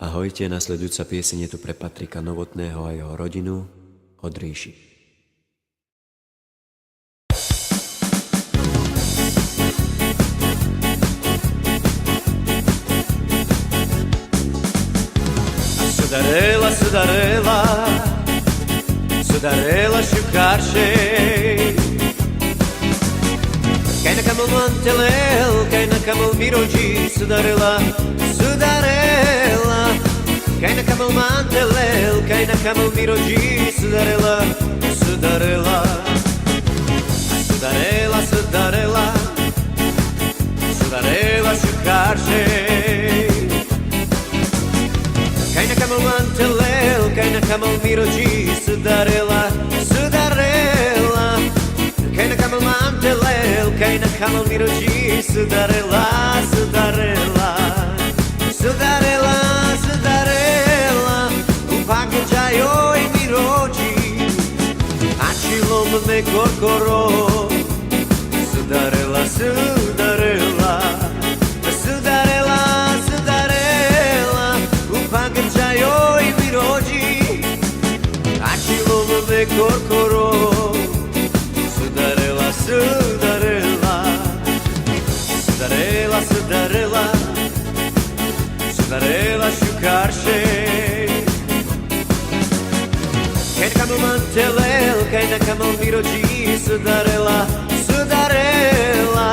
Ahojte, nasledujúca pieseň je tu pre Patrika Novotného a jeho rodinu od Ríši. Sudarela, sudarela, sudarela šukaršej. Kaj na kamal mantelel, kaj na kamal mirođi, sudarela, sudarela. Kaj na kamal mantelel, kaj na kamal mirođi, sudarela, sudarela. Sudarela, sudarela, sudarela šukaršej. Kaj na kamal mantelel, kaj na kamal mirođi, sudarela, sudarela. Kaj na kamal mantelel, kaj na kamal mirođi, sudarela, sudarela. Sudarela, sudarela, upagađajoj mirođi, ačilom me korkoro, sudarela, sudarela. Sudarela, sudarela, upagađajoj mirođi, ačilom me korkoro, sudarela, sudarela. Sudarela, sudarela, sudarela šukaršej. Kaj na kamal mantelel, kaj na kamal mirođi, sudarela, sudarela.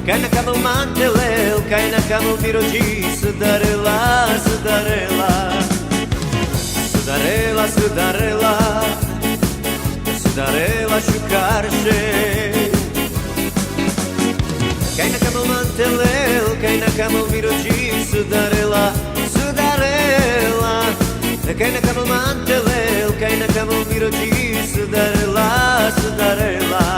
Kaj na kamal mantelel, kaj na kamal mirođi, sudarela, sudarela. Sudarela, sudarela, sudarela šukaršej. Kaj na kamal mantelel, kaj na kamal mirođi, sudarela, sudarela. Kaj na kamal mantelel, kaj na kamal mirođi, sudarela, sudarela.